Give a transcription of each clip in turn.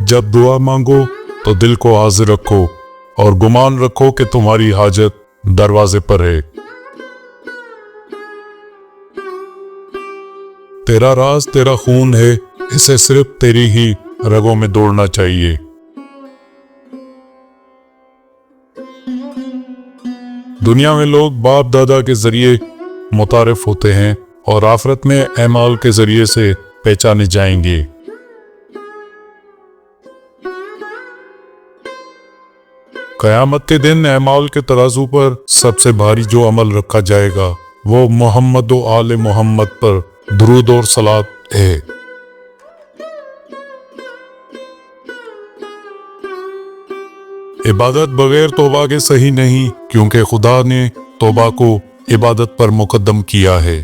जब दुआ मांगो तो दिल को हाजिर रखो और गुमान रखो कि तुम्हारी हाजत दरवाजे पर है। तेरा राज तेरा खून है, इसे सिर्फ तेरी ही रगों में दौड़ना चाहिए। दुनिया में लोग बाप दादा के जरिए मुतारिफ होते हैं और आखिरत में अमाल के जरिए से पहचाने जाएंगे। क़यामत के दिन अमाल के तराजू पर सबसे भारी जो अमल रखा जाएगा वो मोहम्मद व आले मोहम्मद पर दुरूद और सलात है। इबादत बगैर तौबा के सही नहीं, क्योंकि खुदा ने तौबा को इबादत पर मुकद्दम किया है।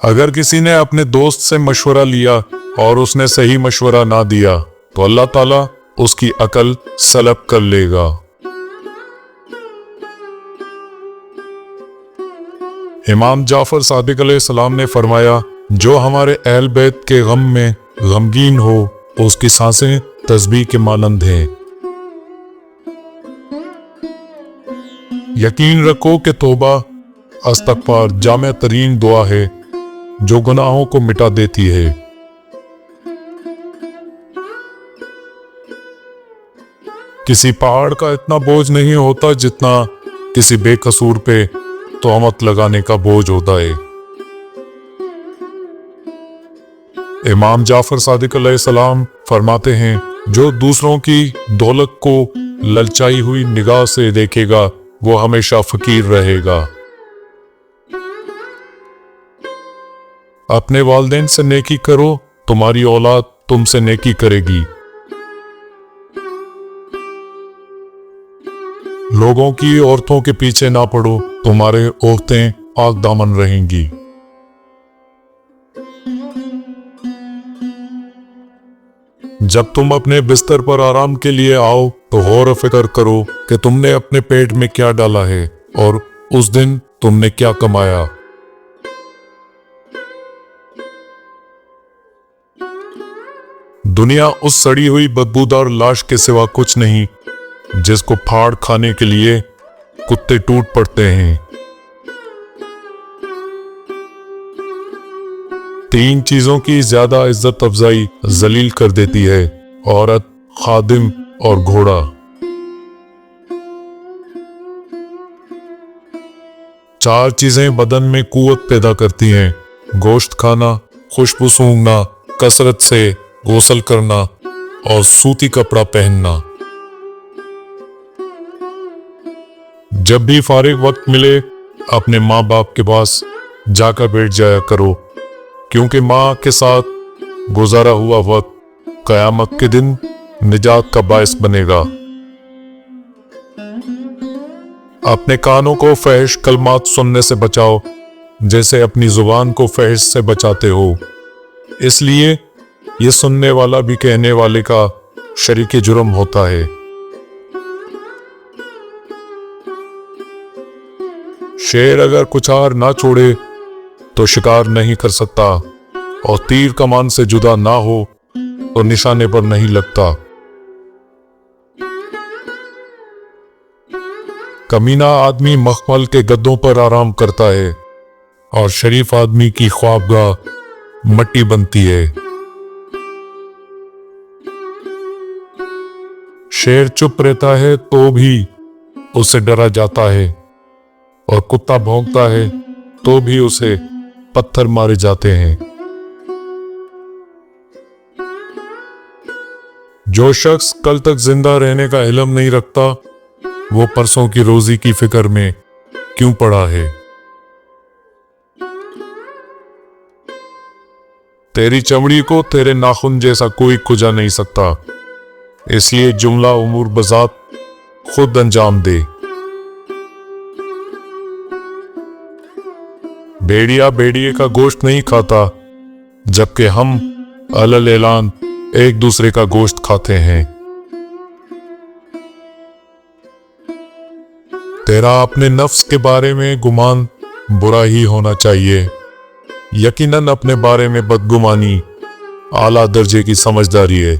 अगर किसी ने अपने दोस्त से मशवरा लिया और उसने सही मशवरा ना दिया तो अल्लाह ताला उसकी अकल सलब कर लेगा। इमाम जाफर सादिक अलैहिस्सलाम ने फरमाया, जो हमारे अहल बैत के गम में गमगीन हो उसकी सांसें तस्बीह के मानंद हैं। यकीन रखो कि तौबा इस्तग़फ़ार जामे तरीन दुआ है जो गुनाहों को मिटा देती है। किसी पहाड़ का इतना बोझ नहीं होता जितना किसी बेकसूर पे तोहमत लगाने का बोझ होता है। इमाम जाफर सादिक अलैहिस्सलाम फरमाते हैं, जो दूसरों की दौलत को ललचाई हुई निगाह से देखेगा वो हमेशा फकीर रहेगा। अपने वालिदैन से नेकी करो, तुम्हारी औलाद तुमसे नेकी करेगी। लोगों की औरतों के पीछे ना पड़ो, तुम्हारे औरतें पाक दामन रहेंगी। जब तुम अपने बिस्तर पर आराम के लिए आओ तो गौर फिक्र करो कि तुमने अपने पेट में क्या डाला है और उस दिन तुमने क्या कमाया। दुनिया उस सड़ी हुई बदबूदार लाश के सिवा कुछ नहीं जिसको फाड़ खाने के लिए कुत्ते टूट पड़ते हैं। 3 चीजों की ज्यादा इज्जत अफजाई जलील कर देती है, औरत, खादिम और घोड़ा। 4 चीजें बदन में कुव्वत पैदा करती हैं, गोश्त खाना, खुशबू सूंघना, कसरत से गुस्ल करना और सूती कपड़ा पहनना। जब भी फारिग वक्त मिले अपने माँ बाप के पास जाकर बैठ जाया करो, क्योंकि माँ के साथ गुजारा हुआ वक्त क़यामत के दिन निजात का बायस बनेगा। अपने कानों को फहश कलमात सुनने से बचाओ जैसे अपनी जुबान को फहश से बचाते हो, इसलिए ये सुनने वाला भी कहने वाले का शरीके जुर्म होता है। शेर अगर कुछार ना छोड़े तो शिकार नहीं कर सकता, और तीर कमान से जुदा ना हो तो निशाने पर नहीं लगता। कमीना आदमी मखमल के गद्दों पर आराम करता है और शरीफ आदमी की ख्वाबगाह मट्टी बनती है। शेर चुप रहता है तो भी उसे डरा जाता है, और कुत्ता भौंकता है तो भी उसे पत्थर मारे जाते हैं। जो शख्स कल तक जिंदा रहने का इल्म नहीं रखता वो परसों की रोजी की फिक्र में क्यों पड़ा है। तेरी चमड़ी को तेरे नाखून जैसा कोई खुजा नहीं सकता, इसलिए जुमला उमूर बजात खुद अंजाम दे। भेड़िया भेड़िए का गोश्त नहीं खाता, जबकि हम अलल ऐलान एक दूसरे का गोश्त खाते हैं। तेरा अपने नफ्स के बारे में गुमान बुरा ही होना चाहिए, یقیناً اپنے بارے میں بدگمانی اعلیٰ درجے کی سمجھداری ہے۔